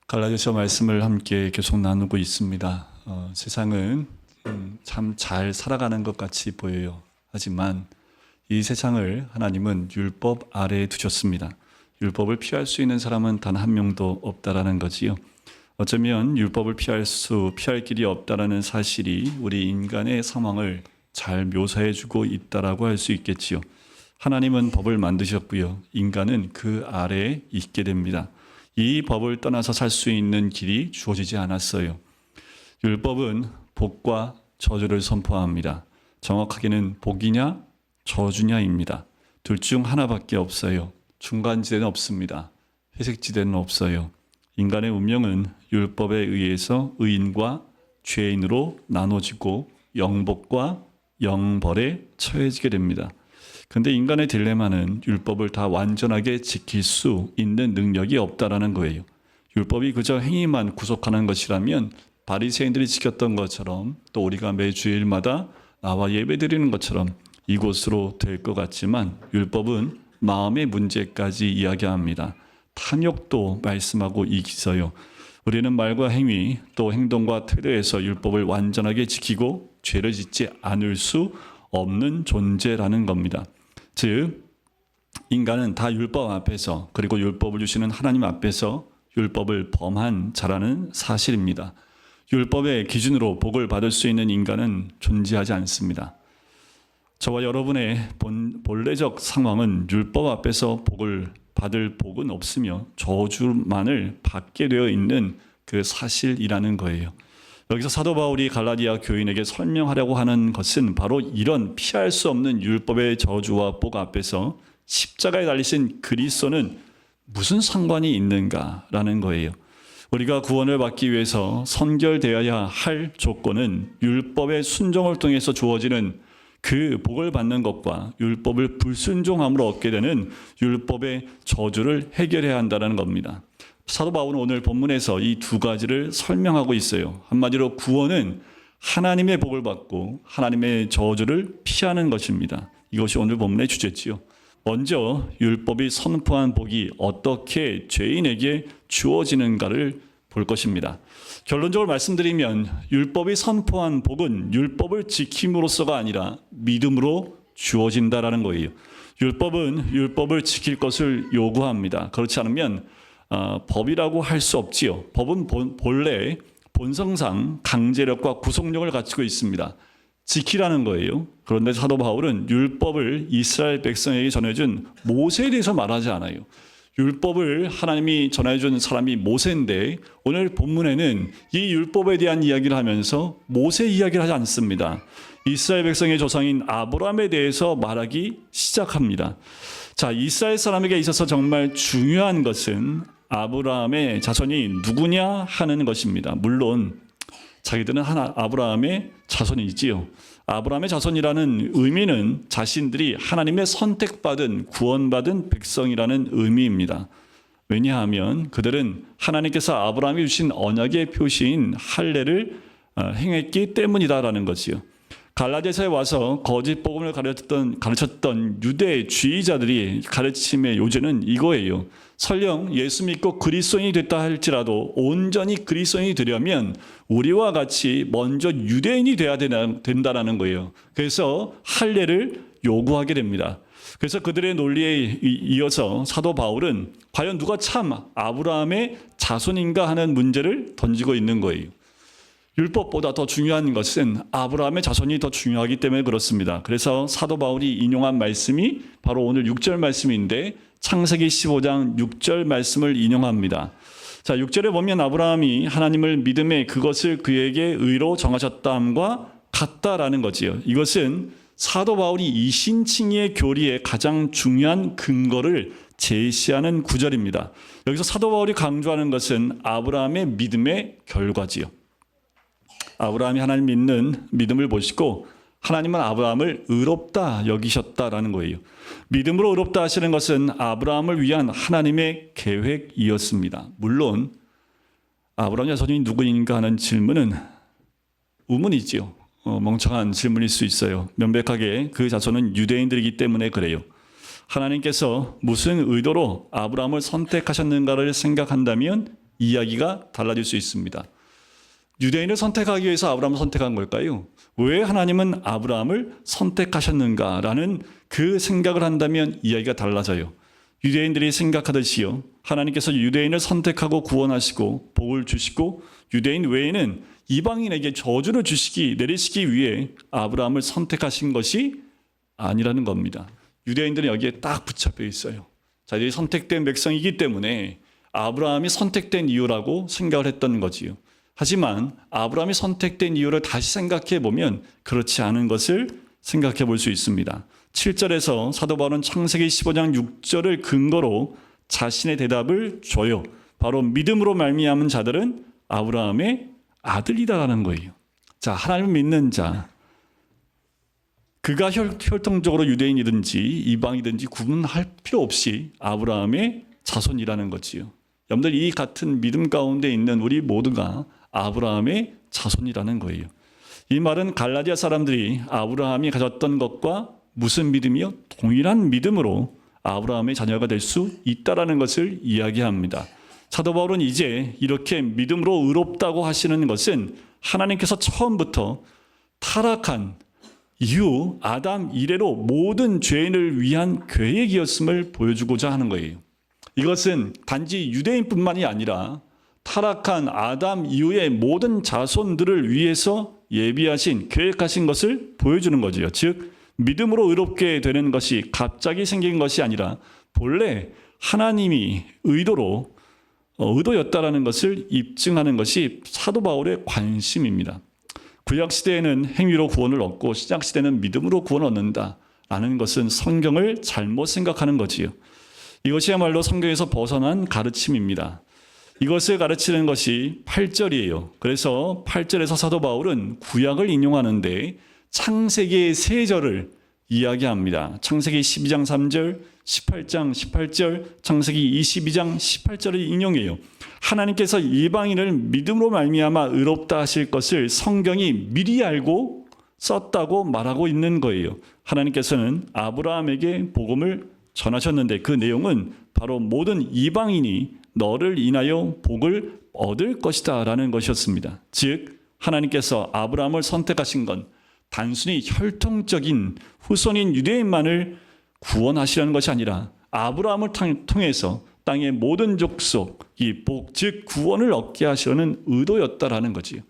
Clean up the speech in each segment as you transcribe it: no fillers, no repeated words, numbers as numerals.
갈라디아서 말씀을 함께 계속 나누고 있습니다. 세상은 참 잘 살아가는 것 같이 보여요. 하지만 이 세상을 하나님은 율법 아래에 두셨습니다. 율법을 피할 수 있는 사람은 단 한 명도 없다라는 거지요. 어쩌면 율법을 피할 길이 없다라는 사실이 우리 인간의 상황을 잘 묘사해주고 있다라고 할 수 있겠지요. 하나님은 법을 만드셨고요. 인간은 그 아래에 있게 됩니다. 이 법을 떠나서 살 수 있는 길이 주어지지 않았어요. 율법은 복과 저주를 선포합니다. 정확하게는 복이냐 저주냐입니다. 둘 중 하나밖에 없어요. 중간지대는 없습니다. 회색지대는 없어요. 인간의 운명은 율법에 의해서 의인과 죄인으로 나눠지고 영복과 영벌에 처해지게 됩니다. 그런데 인간의 딜레마는 율법을 다 완전하게 지킬 수 있는 능력이 없다라는 거예요. 율법이 그저 행위만 구속하는 것이라면 바리새인들이 지켰던 것처럼 또 우리가 매주일마다 나와 예배드리는 것처럼 이곳으로 될 것 같지만 율법은 마음의 문제까지 이야기합니다. 탐욕도 말씀하고 있어요. 우리는 말과 행위 또 행동과 태도에서 율법을 완전하게 지키고 죄를 짓지 않을 수 없는 존재라는 겁니다. 즉 인간은 다 율법 앞에서 그리고 율법을 주시는 하나님 앞에서 율법을 범한 자라는 사실입니다. 율법의 기준으로 복을 받을 수 있는 인간은 존재하지 않습니다. 저와 여러분의 본래적 상황은 율법 앞에서 복을 받을 복은 없으며 저주만을 받게 되어 있는 그 사실이라는 거예요. 여기서 사도 바울이 갈라디아 교인에게 설명하려고 하는 것은 바로 이런 피할 수 없는 율법의 저주와 복 앞에서 십자가에 달리신 그리스도는 무슨 상관이 있는가라는 거예요. 우리가 구원을 받기 위해서 선결되어야 할 조건은 율법의 순종을 통해서 주어지는 그 복을 받는 것과 율법을 불순종함으로 얻게 되는 율법의 저주를 해결해야 한다는 겁니다. 사도 바울은 오늘 본문에서 이 두 가지를 설명하고 있어요. 한마디로 구원은 하나님의 복을 받고 하나님의 저주를 피하는 것입니다. 이것이 오늘 본문의 주제지요. 먼저 율법이 선포한 복이 어떻게 죄인에게 주어지는가를 볼 것입니다. 결론적으로 말씀드리면 율법이 선포한 복은 율법을 지킴으로써가 아니라 믿음으로 주어진다라는 거예요. 율법은 율법을 지킬 것을 요구합니다. 그렇지 않으면 법이라고 할 수 없지요. 법은 본래 본성상 강제력과 구속력을 갖추고 있습니다. 지키라는 거예요. 그런데 사도 바울은 율법을 이스라엘 백성에게 전해준 모세에 대해서 말하지 않아요. 율법을 하나님이 전해준 사람이 모세인데 오늘 본문에는 이 율법에 대한 이야기를 하면서 모세 이야기를 하지 않습니다. 이스라엘 백성의 조상인 아브라함에 대해서 말하기 시작합니다. 자, 이스라엘 사람에게 있어서 정말 중요한 것은 아브라함의 자손이 누구냐 하는 것입니다. 물론 자기들은 아브라함의 자손이지요. 아브라함의 자손이라는 의미는 자신들이 하나님의 선택받은 구원받은 백성이라는 의미입니다. 왜냐하면 그들은 하나님께서 아브라함이 주신 언약의 표시인 할례를 행했기 때문이다라는 거지요. 갈라디아서에 와서 거짓 복음을 가르쳤던 유대주의자들이 가르침의 요지는 이거예요. 설령 예수 믿고 그리스도인이 됐다 할지라도 온전히 그리스도인이 되려면 우리와 같이 먼저 유대인이 돼야 된다는 거예요. 그래서 할례를 요구하게 됩니다. 그래서 그들의 논리에 이어서 사도 바울은 과연 누가 참 아브라함의 자손인가 하는 문제를 던지고 있는 거예요. 율법보다 더 중요한 것은 아브라함의 자손이 더 중요하기 때문에 그렇습니다. 그래서 사도 바울이 인용한 말씀이 바로 오늘 6절 말씀인데 창세기 15장 6절 말씀을 인용합니다. 자, 6절에 보면 아브라함이 하나님을 믿음에 그것을 그에게 의로 정하셨다함과 같다라는 거지요. 이것은 사도 바울이 이신칭의의 교리의 가장 중요한 근거를 제시하는 구절입니다. 여기서 사도 바울이 강조하는 것은 아브라함의 믿음의 결과지요. 아브라함이 하나님 믿는 믿음을 보시고 하나님은 아브라함을 의롭다 여기셨다라는 거예요. 믿음으로 의롭다 하시는 것은 아브라함을 위한 하나님의 계획이었습니다. 물론 아브라함 자손이 누구인가 하는 질문은 의문이지요. 멍청한 질문일 수 있어요. 명백하게 그 자손은 유대인들이기 때문에 그래요. 하나님께서 무슨 의도로 아브라함을 선택하셨는가를 생각한다면 이야기가 달라질 수 있습니다. 유대인을 선택하기 위해서 아브라함을 선택한 걸까요? 왜 하나님은 아브라함을 선택하셨는가라는 그 생각을 한다면 이야기가 달라져요. 유대인들이 생각하듯이요, 하나님께서 유대인을 선택하고 구원하시고 복을 주시고 유대인 외에는 이방인에게 저주를 내리시기 위해 아브라함을 선택하신 것이 아니라는 겁니다. 유대인들은 여기에 딱 붙잡혀 있어요. 자기들이 선택된 백성이기 때문에 아브라함이 선택된 이유라고 생각을 했던 거지요. 하지만 아브라함이 선택된 이유를 다시 생각해 보면 그렇지 않은 것을 생각해 볼 수 있습니다. 7절에서 사도 바울은 창세기 15장 6절을 근거로 자신의 대답을 줘요. 바로 믿음으로 말미암은 자들은 아브라함의 아들이다라는 거예요. 자, 하나님을 믿는 자, 그가 혈통적으로 유대인이든지 이방이든지 구분할 필요 없이 아브라함의 자손이라는 거지요. 여러분들, 이 같은 믿음 가운데 있는 우리 모두가 아브라함의 자손이라는 거예요. 이 말은 갈라디아 사람들이 아브라함이 가졌던 것과 무슨 믿음이요? 동일한 믿음으로 아브라함의 자녀가 될 수 있다라는 것을 이야기합니다. 사도 바울은 이제 이렇게 믿음으로 의롭다고 하시는 것은 하나님께서 처음부터 타락한 이후 아담 이래로 모든 죄인을 위한 계획이었음을 보여주고자 하는 거예요. 이것은 단지 유대인뿐만이 아니라 타락한 아담 이후의 모든 자손들을 위해서 예비하신, 계획하신 것을 보여주는 거죠. 즉, 믿음으로 의롭게 되는 것이 갑자기 생긴 것이 아니라 본래 하나님이 의도였다라는 것을 입증하는 것이 사도 바울의 관심입니다. 구약시대에는 행위로 구원을 얻고 신약시대는 믿음으로 구원을 얻는다라는 것은 성경을 잘못 생각하는 거지요. 이것이야말로 성경에서 벗어난 가르침입니다. 이것을 가르치는 것이 8절이에요. 그래서 8절에서 사도 바울은 구약을 인용하는데 창세기의 3절을 이야기합니다. 창세기 12장 3절, 18장 18절, 창세기 22장 18절을 인용해요. 하나님께서 이방인을 믿음으로 말미암아 의롭다 하실 것을 성경이 미리 알고 썼다고 말하고 있는 거예요. 하나님께서는 아브라함에게 복음을 전하셨는데 그 내용은 바로 모든 이방인이 너를 인하여 복을 얻을 것이다 라는 것이었습니다. 즉, 하나님께서 아브라함을 선택하신 건 단순히 혈통적인 후손인 유대인만을 구원하시려는 것이 아니라 아브라함을 통해서 땅의 모든 족속이 복, 즉 구원을 얻게 하시려는 의도였다라는 거지요.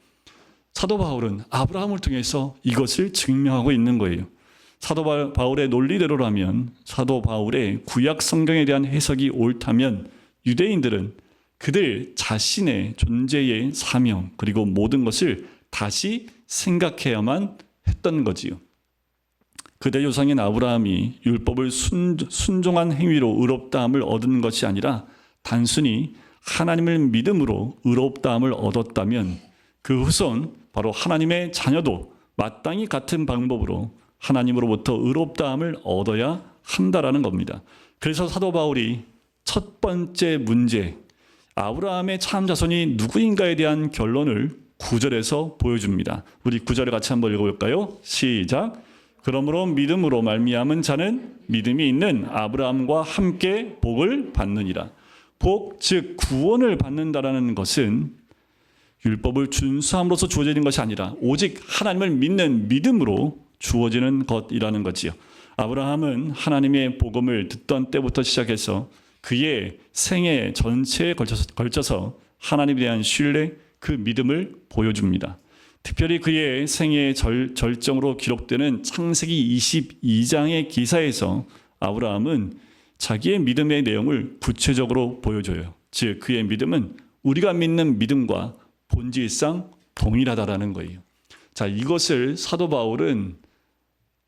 사도 바울은 아브라함을 통해서 이것을 증명하고 있는 거예요. 사도 바울의 논리대로라면, 사도 바울의 구약 성경에 대한 해석이 옳다면 유대인들은 그들 자신의 존재의 사명 그리고 모든 것을 다시 생각해야만 했던 거지요. 그대 조상인 아브라함이 율법을 순종한 행위로 의롭다함을 얻은 것이 아니라 단순히 하나님을 믿음으로 의롭다함을 얻었다면 그 후손, 바로 하나님의 자녀도 마땅히 같은 방법으로 하나님으로부터 의롭다함을 얻어야 한다라는 겁니다. 그래서 사도 바울이 첫 번째 문제, 아브라함의 참 자손이 누구인가에 대한 결론을 9절에서 보여줍니다. 우리 9절을 같이 한번 읽어볼까요? 시작. 그러므로 믿음으로 말미암은 자는 믿음이 있는 아브라함과 함께 복을 받느니라. 복, 즉 구원을 받는다라는 것은 율법을 준수함으로써 주어지는 것이 아니라 오직 하나님을 믿는 믿음으로 주어지는 것이라는 거지요. 아브라함은 하나님의 복음을 듣던 때부터 시작해서 그의 생애 전체에 걸쳐서 하나님에 대한 신뢰, 그 믿음을 보여줍니다. 특별히 그의 생애의 절정으로 기록되는 창세기 22장의 기사에서 아브라함은 자기의 믿음의 내용을 구체적으로 보여줘요. 즉 그의 믿음은 우리가 믿는 믿음과 본질상 동일하다라는 거예요. 자, 이것을 사도 바울은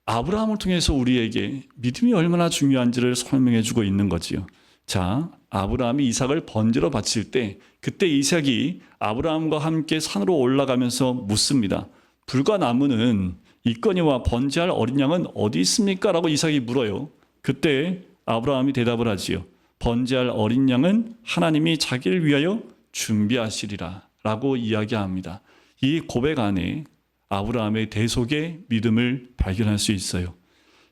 아브라함을 통해서 우리에게 믿음이 얼마나 중요한지를 설명해 주고 있는 거지요. 자, 아브라함이 이삭을 번제로 바칠 때 그때 이삭이 아브라함과 함께 산으로 올라가면서 묻습니다. 불과 나무는 있거니와 번제할 어린 양은 어디 있습니까? 라고 이삭이 물어요. 그때 아브라함이 대답을 하지요. 번제할 어린 양은 하나님이 자기를 위하여 준비하시리라 라고 이야기합니다. 이 고백 안에 아브라함의 대속의 믿음을 발견할 수 있어요.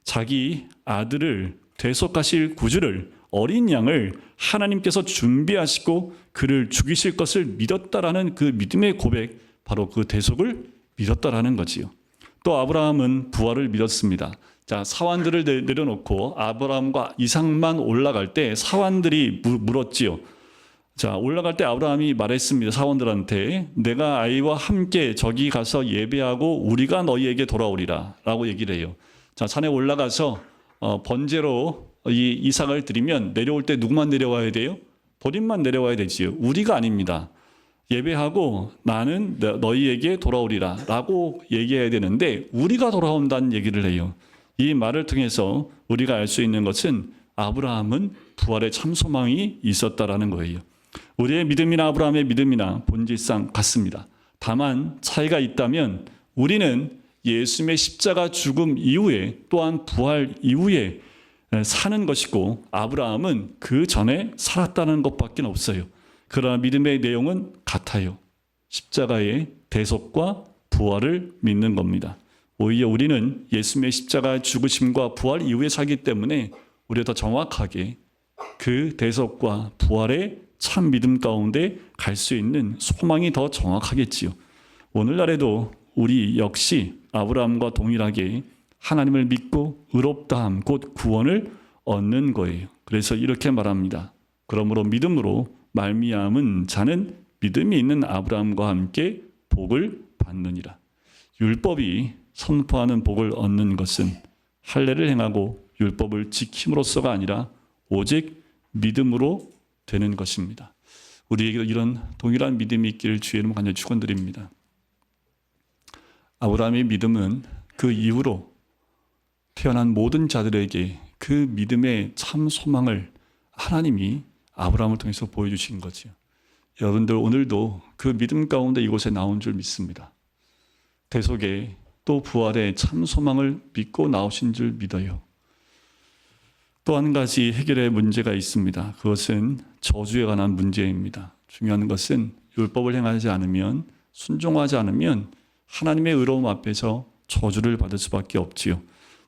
자기 아들을 대속하실 구주를 어린 양을 하나님께서 준비하시고 그를 죽이실 것을 믿었다라는 그 믿음의 고백, 바로 그 대속을 믿었다라는 거지요. 또 아브라함은 부활을 믿었습니다. 자, 사환들을 내려놓고 아브라함과 이삭만 올라갈 때 사환들이 물었지요. 자, 올라갈 때 아브라함이 말했습니다. 사원들한테 내가 아이와 함께 저기 가서 예배하고 우리가 너희에게 돌아오리라 라고 얘기를 해요. 자, 산에 올라가서 번제로 이 이삭을 드리면 내려올 때 누구만 내려와야 돼요? 본인만 내려와야 되지요. 우리가 아닙니다. 예배하고 나는 너희에게 돌아오리라 라고 얘기해야 되는데 우리가 돌아온다는 얘기를 해요. 이 말을 통해서 우리가 알 수 있는 것은 아브라함은 부활의 참 소망이 있었다라는 거예요. 우리의 믿음이나 아브라함의 믿음이나 본질상 같습니다. 다만 차이가 있다면 우리는 예수님의 십자가 죽음 이후에 또한 부활 이후에 사는 것이고 아브라함은 그 전에 살았다는 것밖에 없어요. 그러나 믿음의 내용은 같아요. 십자가의 대속과 부활을 믿는 겁니다. 오히려 우리는 예수님의 십자가 죽으심과 부활 이후에 살기 때문에 우리가 더 정확하게 그 대속과 부활의 참 믿음 가운데 갈 수 있는 소망이 더 정확하겠지요. 오늘날에도 우리 역시 아브라함과 동일하게 하나님을 믿고 의롭다함 곧 구원을 얻는 거예요. 그래서 이렇게 말합니다. 그러므로 믿음으로 말미암은 자는 믿음이 있는 아브라함과 함께 복을 받느니라. 율법이 선포하는 복을 얻는 것은 할례를 행하고 율법을 지킴으로써가 아니라 오직 믿음으로 되는 것입니다. 우리에게도 이런 동일한 믿음이 있기를 주의 이름으로 간절히 축원드립니다. 아브라함의 믿음은 그 이후로 태어난 모든 자들에게 그 믿음의 참 소망을 하나님이 아브라함을 통해서 보여주신 거죠. 여러분들 오늘도 그 믿음 가운데 이곳에 나온 줄 믿습니다. 대속의 또 부활의 참 소망을 믿고 나오신 줄 믿어요. 또 한 가지 해결의 문제가 있습니다. 그것은 저주에 관한 문제입니다. 중요한 것은 율법을 행하지 않으면, 순종하지 않으면 하나님의 의로움 앞에서 저주를 받을 수밖에 없지요.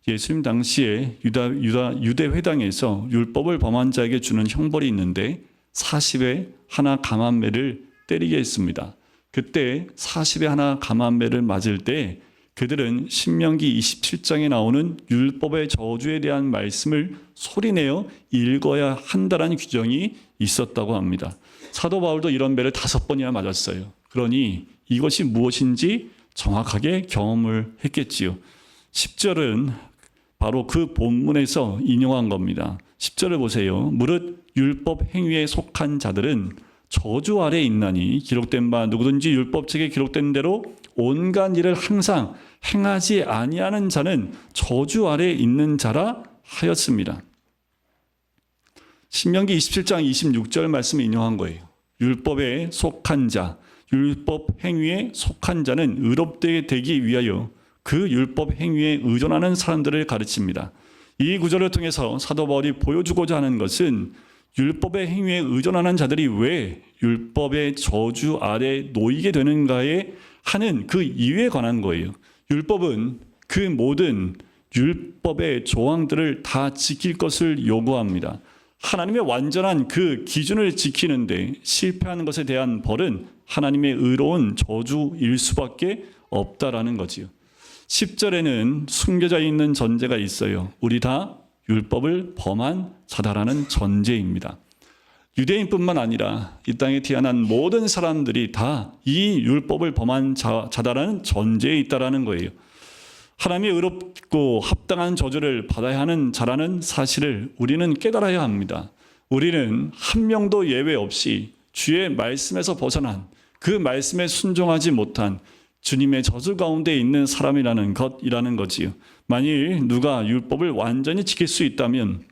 예수님 당시에 유대 회당에서 율법을 범한 자에게 주는 형벌이 있는데 40에 하나 감한매를 때리게 했습니다. 그때 40에 하나 감한매를 맞을 때 그들은 신명기 27장에 나오는 율법의 저주에 대한 말씀을 소리내어 읽어야 한다는 규정이 있었다고 합니다. 사도 바울도 이런 매를 5번이나 맞았어요. 그러니 이것이 무엇인지 정확하게 경험을 했겠지요. 10절은 바로 그 본문에서 인용한 겁니다. 10절을 보세요. 무릇 율법 행위에 속한 자들은 저주 아래 있나니 기록된 바 누구든지 율법책에 기록된 대로 온갖 일을 항상 행하지 아니하는 자는 저주 아래 있는 자라 하였습니다. 신명기 27장 26절 말씀을 인용한 거예요. 율법에 속한 자, 율법 행위에 속한 자는 의롭게 되기 위하여 그 율법 행위에 의존하는 사람들을 가르칩니다. 이 구절을 통해서 사도 바울이 보여주고자 하는 것은 율법의 행위에 의존하는 자들이 왜 율법의 저주 아래 놓이게 되는가에 하는 그 이유에 관한 거예요. 율법은 그 모든 율법의 조항들을 다 지킬 것을 요구합니다. 하나님의 완전한 그 기준을 지키는데 실패하는 것에 대한 벌은 하나님의 의로운 저주일 수밖에 없다라는 거지요. 10절에는 숨겨져 있는 전제가 있어요. 우리 다 율법을 범한 자다라는 전제입니다. 유대인뿐만 아니라 이 땅에 태어난 모든 사람들이 다 이 율법을 범한 자다라는 전제에 있다라는 거예요. 하나님의 의롭고 합당한 저주를 받아야 하는 자라는 사실을 우리는 깨달아야 합니다. 우리는 한 명도 예외 없이 주의 말씀에서 벗어난 그 말씀에 순종하지 못한 주님의 저주 가운데 있는 사람이라는 것이라는 거지요. 만일 누가 율법을 완전히 지킬 수 있다면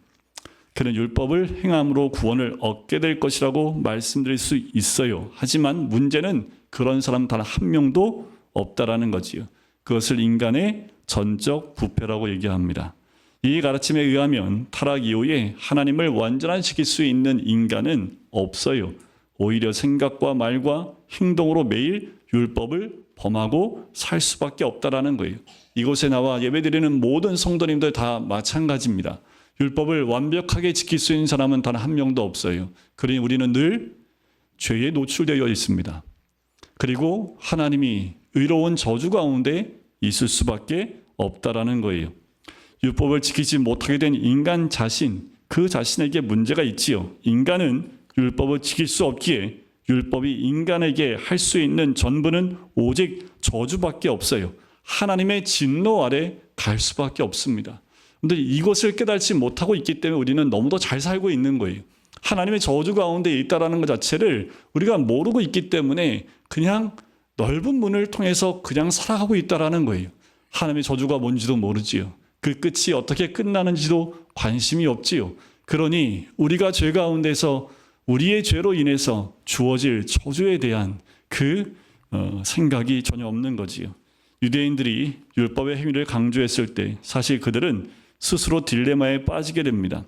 그는 율법을 행함으로 구원을 얻게 될 것이라고 말씀드릴 수 있어요. 하지만 문제는 그런 사람 단 한 명도 없다라는 거지요. 그것을 인간의 전적 부패라고 얘기합니다. 이 가르침에 의하면 타락 이후에 하나님을 완전히 지킬 수 있는 인간은 없어요. 오히려 생각과 말과 행동으로 매일 율법을 범하고 살 수밖에 없다라는 거예요. 이곳에 나와 예배드리는 모든 성도님들 다 마찬가지입니다. 율법을 완벽하게 지킬 수 있는 사람은 단 한 명도 없어요. 그러니 우리는 늘 죄에 노출되어 있습니다. 그리고 하나님이 의로운 저주 가운데 있을 수밖에 없다라는 거예요. 율법을 지키지 못하게 된 인간 자신, 그 자신에게 문제가 있지요. 인간은 율법을 지킬 수 없기에 율법이 인간에게 할 수 있는 전부는 오직 저주밖에 없어요. 하나님의 진노 아래 갈 수밖에 없습니다. 그런데 이것을 깨닫지 못하고 있기 때문에 우리는 너무도 잘 살고 있는 거예요. 하나님의 저주 가운데 있다라는 것 자체를 우리가 모르고 있기 때문에 그냥 넓은 문을 통해서 그냥 살아가고 있다라는 거예요. 하나님의 저주가 뭔지도 모르지요. 그 끝이 어떻게 끝나는지도 관심이 없지요. 그러니 우리가 죄 가운데서 우리의 죄로 인해서 주어질 저주에 대한 그 생각이 전혀 없는 거지요. 유대인들이 율법의 행위를 강조했을 때 사실 그들은 스스로 딜레마에 빠지게 됩니다.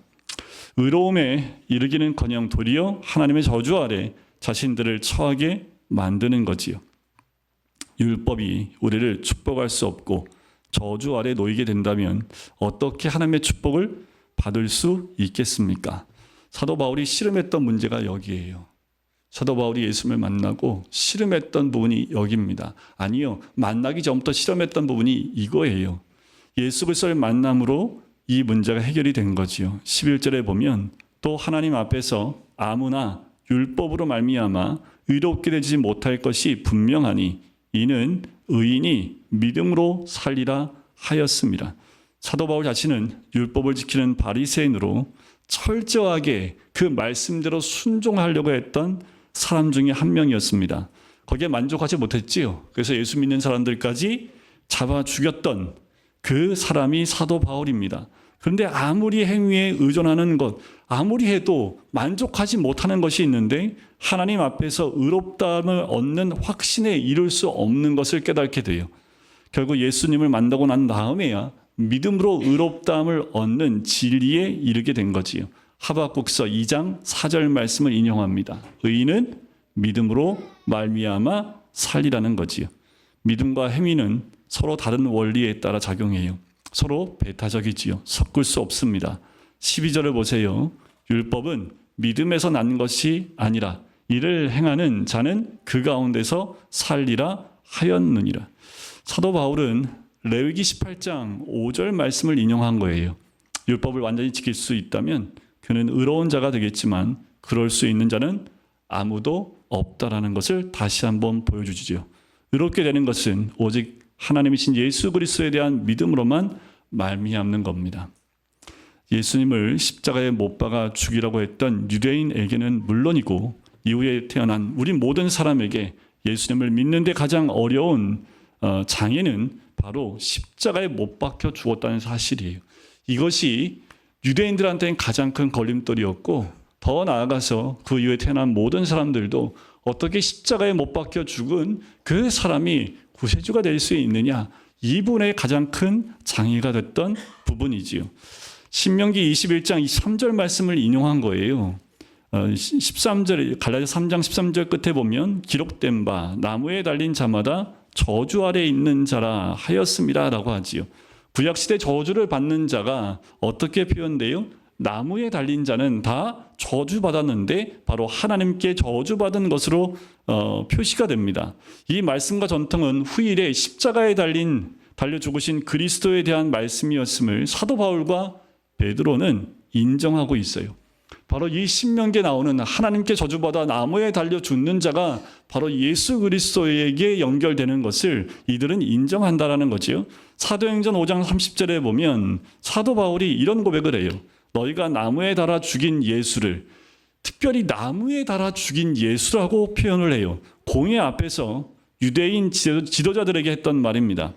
의로움에 이르기는커녕 도리어 하나님의 저주 아래 자신들을 처하게 만드는 거지요. 율법이 우리를 축복할 수 없고 저주 아래 놓이게 된다면 어떻게 하나님의 축복을 받을 수 있겠습니까? 사도 바울이 씨름했던 문제가 여기에요. 사도 바울이 예수님을 만나고 씨름했던 부분이 여기입니다. 아니요, 만나기 전부터 씨름했던 부분이 이거예요. 예수 그리스도를 만남으로 이 문제가 해결이 된 거지요. 11절에 보면 또 하나님 앞에서 아무나 율법으로 말미암아 의롭게 되지 못할 것이 분명하니 이는 의인이 믿음으로 살리라 하였습니다. 사도 바울 자신은 율법을 지키는 바리새인으로 철저하게 그 말씀대로 순종하려고 했던 사람 중에 한 명이었습니다. 거기에 만족하지 못했지요. 그래서 예수 믿는 사람들까지 잡아 죽였던 그 사람이 사도 바울입니다. 그런데 아무리 행위에 의존하는 것, 아무리 해도 만족하지 못하는 것이 있는데 하나님 앞에서 의롭다함을 얻는 확신에 이룰 수 없는 것을 깨닫게 돼요. 결국 예수님을 만나고 난 다음에야 믿음으로 의롭다함을 얻는 진리에 이르게 된 거지요. 하박국서 2장 4절 말씀을 인용합니다. 의인은 믿음으로 말미암아 살리라는 거지요. 믿음과 행위는 서로 다른 원리에 따라 작용해요. 서로 배타적이지요. 섞을 수 없습니다. 12절을 보세요. 율법은 믿음에서 난 것이 아니라 이를 행하는 자는 그 가운데서 살리라 하였느니라. 사도 바울은 레위기 18장 5절 말씀을 인용한 거예요. 율법을 완전히 지킬 수 있다면 그는 의로운 자가 되겠지만 그럴 수 있는 자는 아무도 없다라는 것을 다시 한번 보여주지요. 의롭게 되는 것은 오직 하나님이신 예수 그리스도에 대한 믿음으로만 말미암는 겁니다. 예수님을 십자가에 못 박아 죽이라고 했던 유대인에게는 물론이고 이후에 태어난 우리 모든 사람에게 예수님을 믿는데 가장 어려운 장애는 바로 십자가에 못 박혀 죽었다는 사실이에요. 이것이 유대인들한테는 가장 큰 걸림돌이었고 더 나아가서 그 이후에 태어난 모든 사람들도 어떻게 십자가에 못 박혀 죽은 그 사람이 구세주가 될 수 있느냐, 이 부분에 가장 큰 장애가 됐던 부분이지요. 신명기 21장 23절 말씀을 인용한 거예요. 13절, 갈라디아 3장 13절 끝에 보면 기록된 바 나무에 달린 자마다 저주 아래 있는 자라 하였습니다 라고 하지요. 구약시대 저주를 받는 자가 어떻게 표현돼요? 나무에 달린 자는 다 저주받았는데 바로 하나님께 저주받은 것으로 표시가 됩니다. 이 말씀과 전통은 후일에 십자가에 달려 죽으신 그리스도에 대한 말씀이었음을 사도 바울과 베드로는 인정하고 있어요. 바로 이 신명기에 나오는 하나님께 저주받아 나무에 달려 죽는 자가 바로 예수 그리스도에게 연결되는 것을 이들은 인정한다라는 거지요. 사도행전 5장 30절에 보면 사도 바울이 이런 고백을 해요. 너희가 나무에 달아 죽인 예수를, 특별히 나무에 달아 죽인 예수라고 표현을 해요. 공회 앞에서 유대인 지도자들에게 했던 말입니다.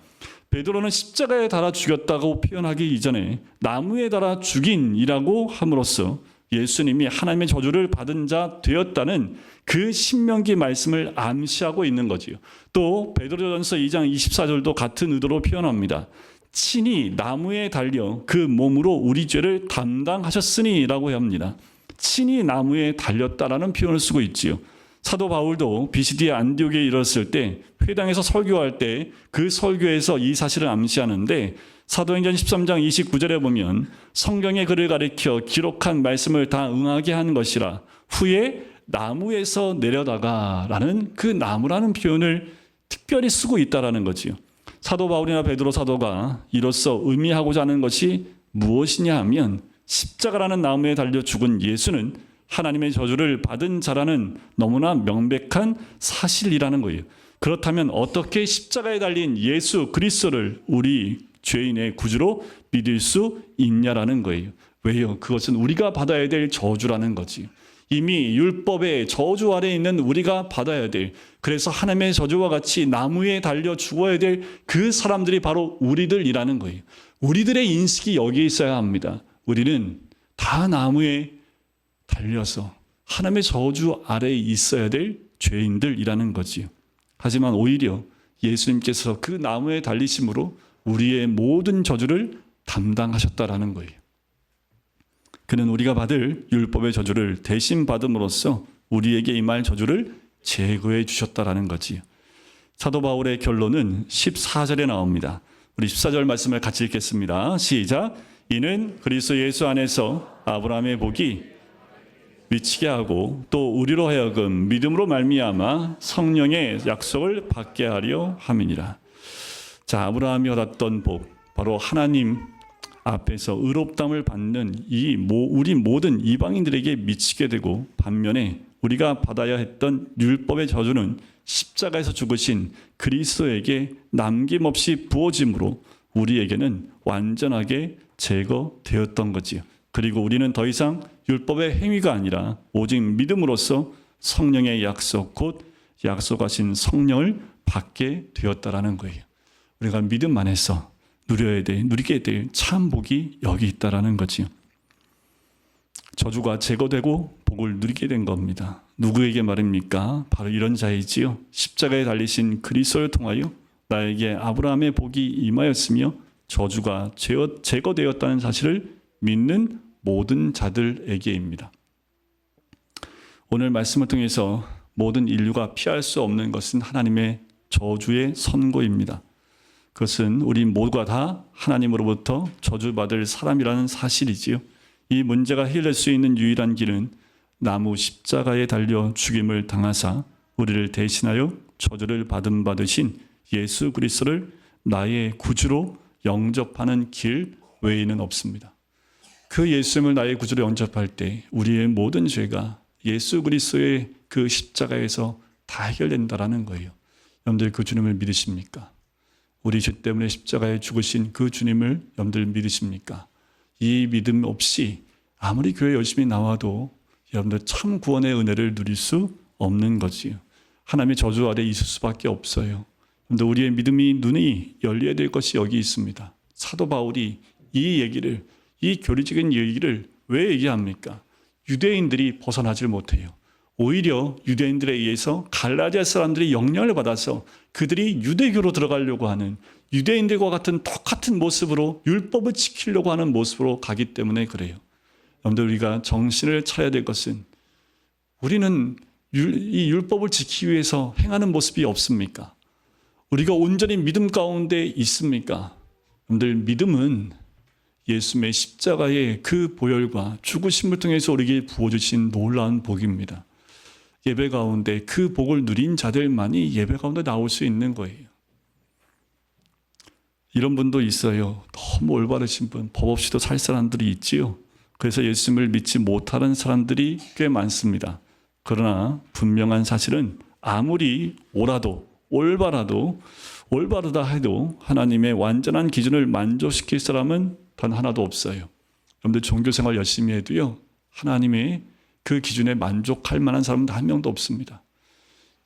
베드로는 십자가에 달아 죽였다고 표현하기 이전에 나무에 달아 죽인이라고 함으로써 예수님이 하나님의 저주를 받은 자 되었다는 그 신명기 말씀을 암시하고 있는 거지요. 또 베드로전서 2장 24절도 같은 의도로 표현합니다. 친히 나무에 달려 그 몸으로 우리 죄를 담당하셨으니라고 합니다. 친히 나무에 달렸다라는 표현을 쓰고 있지요. 사도 바울도 비시디아 안디옥에 이르렀을 때 회당에서 설교할 때 그 설교에서 이 사실을 암시하는데 사도행전 13장 29절에 보면 성경의 글을 가리켜 기록한 말씀을 다 응하게 한 것이라 후에 나무에서 내려다가 라는 그 나무라는 표현을 특별히 쓰고 있다라는 거지요. 사도 바울이나 베드로 사도가 이로써 의미하고자 하는 것이 무엇이냐 하면 십자가라는 나무에 달려 죽은 예수는 하나님의 저주를 받은 자라는 너무나 명백한 사실이라는 거예요. 그렇다면 어떻게 십자가에 달린 예수 그리스도를 우리 죄인의 구주로 믿을 수 있냐라는 거예요. 왜요? 그것은 우리가 받아야 될 저주라는 거지. 이미 율법의 저주 아래에 있는 우리가 받아야 될, 그래서 하나님의 저주와 같이 나무에 달려 죽어야 될 그 사람들이 바로 우리들이라는 거예요. 우리들의 인식이 여기에 있어야 합니다. 우리는 다 나무에 달려서 하나님의 저주 아래에 있어야 될 죄인들이라는 거지요. 하지만 오히려 예수님께서 그 나무에 달리심으로 우리의 모든 저주를 담당하셨다라는 거예요. 그는 우리가 받을 율법의 저주를 대신 받음으로써 우리에게 임할 저주를 제거해 주셨다라는 거지요. 사도 바울의 결론은 14절에 나옵니다. 우리 14절 말씀을 같이 읽겠습니다. 시작. 이는 그리스도 예수 안에서 아브라함의 복이 미치게 하고 또 우리로 하여금 믿음으로 말미암아 성령의 약속을 받게 하려 함이니라. 자, 아브라함이 얻었던 복, 바로 하나님 앞에서 의롭다함을 받는 우리 모든 이방인들에게 미치게 되고, 반면에 우리가 받아야 했던 율법의 저주는 십자가에서 죽으신 그리스도에게 남김없이 부어짐으로 우리에게는 완전하게 제거되었던 거지요. 그리고 우리는 더 이상 율법의 행위가 아니라 오직 믿음으로써 성령의 약속, 곧 약속하신 성령을 받게 되었다라는 거예요. 우리가 믿음 안에서 누리게 될 참 복이 여기 있다라는 거지요. 저주가 제거되고 복을 누리게 된 겁니다. 누구에게 말입니까? 바로 이런 자이지요. 십자가에 달리신 그리스도를 통하여 나에게 아브라함의 복이 임하였으며 저주가 제거되었다는 사실을 믿는 모든 자들에게입니다. 오늘 말씀을 통해서 모든 인류가 피할 수 없는 것은 하나님의 저주의 선고입니다. 그것은 우리 모두가 다 하나님으로부터 저주받을 사람이라는 사실이지요. 이 문제가 해결될 수 있는 유일한 길은 나무 십자가에 달려 죽임을 당하사 우리를 대신하여 저주를 받으신 예수 그리스도를 나의 구주로 영접하는 길 외에는 없습니다. 그 예수님을 나의 구주로 영접할 때 우리의 모든 죄가 예수 그리스도의 그 십자가에서 다 해결된다라는 거예요. 여러분들 그 주님을 믿으십니까? 우리 죄 때문에 십자가에 죽으신 그 주님을 여러분들 믿으십니까? 이 믿음 없이 아무리 교회 열심히 나와도 여러분들 참 구원의 은혜를 누릴 수 없는 거지요. 하나님의 저주 아래 있을 수밖에 없어요. 여러분들 우리의 믿음이 눈이 열려야 될 것이 여기 있습니다. 사도 바울이 이 교리적인 얘기를 왜 얘기합니까? 유대인들이 벗어나질 못해요. 오히려 유대인들에 의해서 갈라디아 사람들이 영향을 받아서 그들이 유대교로 들어가려고 하는, 유대인들과 같은 똑같은 모습으로 율법을 지키려고 하는 모습으로 가기 때문에 그래요. 여러분들 우리가 정신을 차려야 될 것은 우리는 이 율법을 지키기 위해서 행하는 모습이 없습니까? 우리가 온전히 믿음 가운데 있습니까? 여러분들 믿음은 예수님의 십자가의 그 보혈과 죽으심을 통해서 우리에게 부어주신 놀라운 복입니다. 예배 가운데 그 복을 누린 자들만이 예배 가운데 나올 수 있는 거예요. 이런 분도 있어요. 너무 올바르신 분, 법 없이도 살 사람들이 있지요. 그래서 예수님을 믿지 못하는 사람들이 꽤 많습니다. 그러나 분명한 사실은 아무리 올바르다 해도 하나님의 완전한 기준을 만족시킬 사람은 단 하나도 없어요. 여러분들 종교생활 열심히 해도요, 하나님의 그 기준에 만족할 만한 사람은 한 명도 없습니다.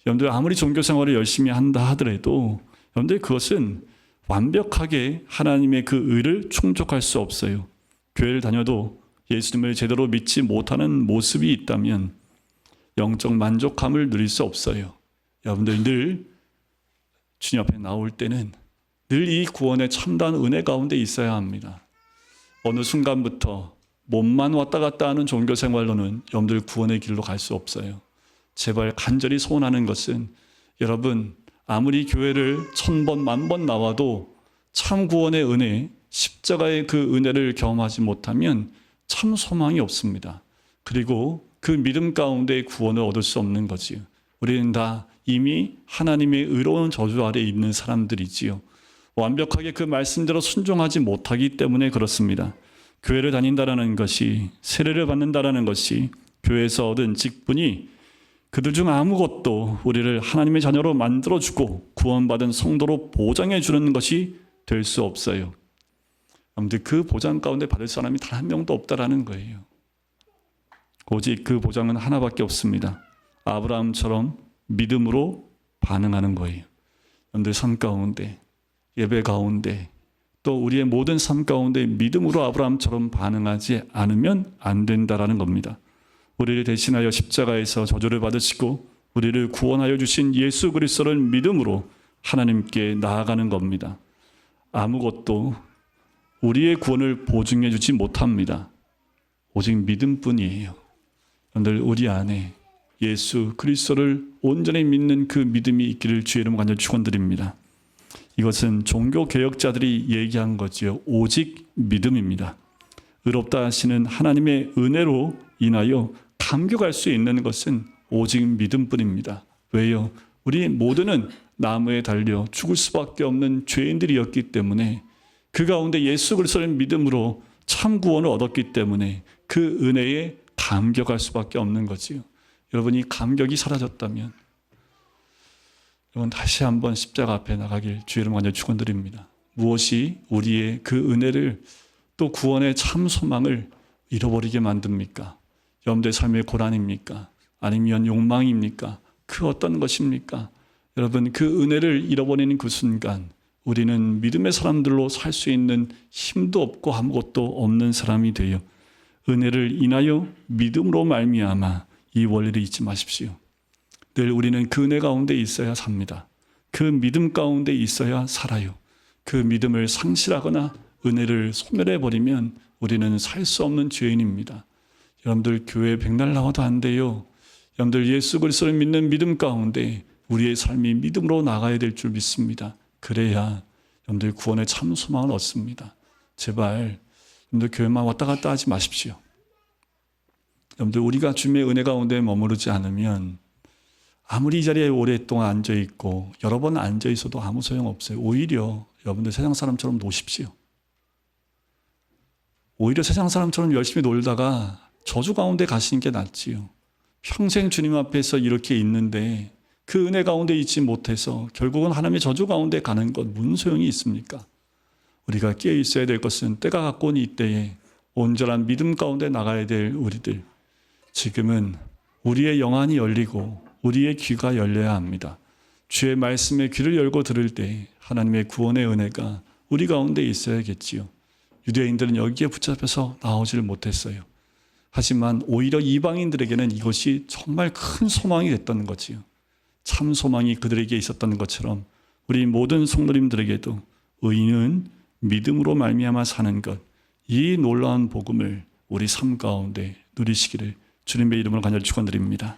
여러분들 아무리 종교생활을 열심히 한다 하더라도 여러분들 그것은 완벽하게 하나님의 그 의를 충족할 수 없어요. 교회를 다녀도 예수님을 제대로 믿지 못하는 모습이 있다면 영적 만족함을 누릴 수 없어요. 여러분들 늘 주님 앞에 나올 때는 늘 이 구원의 참다한 은혜 가운데 있어야 합니다. 어느 순간부터 몸만 왔다 갔다 하는 종교생활로는 여러분들 구원의 길로 갈 수 없어요. 제발 간절히 소원하는 것은 여러분 아무리 교회를 1000번, 10,000번 나와도 참 구원의 은혜, 십자가의 그 은혜를 경험하지 못하면 참 소망이 없습니다. 그리고 그 믿음 가운데 구원을 얻을 수 없는 거지요. 우리는 다 이미 하나님의 의로운 저주 아래 있는 사람들이지요. 완벽하게 그 말씀대로 순종하지 못하기 때문에 그렇습니다. 교회를 다닌다라는 것이, 세례를 받는다라는 것이, 교회에서 얻은 직분이 그들 중 아무것도 우리를 하나님의 자녀로 만들어주고 구원받은 성도로 보장해주는 것이 될 수 없어요. 아무튼 그 보장 가운데 받을 사람이 단 한 명도 없다라는 거예요. 오직 그 보장은 하나밖에 없습니다. 아브라함처럼 믿음으로 반응하는 거예요. 여러분들 삶 가운데, 예배 가운데, 또 우리의 모든 삶 가운데 믿음으로 아브라함처럼 반응하지 않으면 안 된다라는 겁니다. 우리를 대신하여 십자가에서 저주를 받으시고 우리를 구원하여 주신 예수 그리스도를 믿음으로 하나님께 나아가는 겁니다. 아무것도 우리의 구원을 보증해 주지 못합니다. 오직 믿음뿐이에요. 여러분들 우리 안에 예수 그리스도를 온전히 믿는 그 믿음이 있기를 주의 이름으로 간절히 축원드립니다. 이것은 종교 개혁자들이 얘기한 거지요. 오직 믿음입니다. 의롭다 하시는 하나님의 은혜로 인하여 감격할 수 있는 것은 오직 믿음뿐입니다. 왜요? 우리 모두는 나무에 달려 죽을 수밖에 없는 죄인들이었기 때문에 그 가운데 예수 그리스도를 믿음으로 참 구원을 얻었기 때문에 그 은혜에 감격할 수밖에 없는 거지요. 여러분이 감격이 사라졌다면 여러분 다시 한번 십자가 앞에 나가길 주의 이름으로 간절히 축원드립니다. 무엇이 우리의 그 은혜를 또 구원의 참 소망을 잃어버리게 만듭니까? 여러분들의 삶의 고난입니까? 아니면 욕망입니까? 그 어떤 것입니까? 여러분 그 은혜를 잃어버리는 그 순간 우리는 믿음의 사람들로 살 수 있는 힘도 없고 아무것도 없는 사람이 되어 은혜를 인하여 믿음으로 말미암아 이 원리를 잊지 마십시오. 늘 우리는 그 은혜 가운데 있어야 삽니다. 그 믿음 가운데 있어야 살아요. 그 믿음을 상실하거나 은혜를 소멸해버리면 우리는 살 수 없는 죄인입니다. 여러분들 교회 백날 나와도 안 돼요. 여러분들 예수 그리스도를 믿는 믿음 가운데 우리의 삶이 믿음으로 나가야 될 줄 믿습니다. 그래야 여러분들 구원의 참 소망을 얻습니다. 제발 여러분들 교회만 왔다 갔다 하지 마십시오. 여러분들 우리가 주님의 은혜 가운데 머무르지 않으면 아무리 이 자리에 오랫동안 앉아있고 여러 번 앉아있어도 아무 소용없어요. 오히려 여러분들 세상 사람처럼 노십시오. 오히려 세상 사람처럼 열심히 놀다가 저주 가운데 가시는 게 낫지요. 평생 주님 앞에서 이렇게 있는데 그 은혜 가운데 있지 못해서 결국은 하나님의 저주 가운데 가는 것 무슨 소용이 있습니까? 우리가 깨어 있어야 될 것은 때가 갖고 온 이때에 온전한 믿음 가운데 나가야 될 우리들. 지금은 우리의 영안이 열리고 우리의 귀가 열려야 합니다. 주의 말씀에 귀를 열고 들을 때 하나님의 구원의 은혜가 우리 가운데 있어야겠지요. 유대인들은 여기에 붙잡혀서 나오지를 못했어요. 하지만 오히려 이방인들에게는 이것이 정말 큰 소망이 됐다는 거지요. 참 소망이 그들에게 있었다는 것처럼 우리 모든 성도님들에게도 의인은 믿음으로 말미암아 사는 것, 이 놀라운 복음을 우리 삶 가운데 누리시기를 주님의 이름으로 간절히 축원드립니다.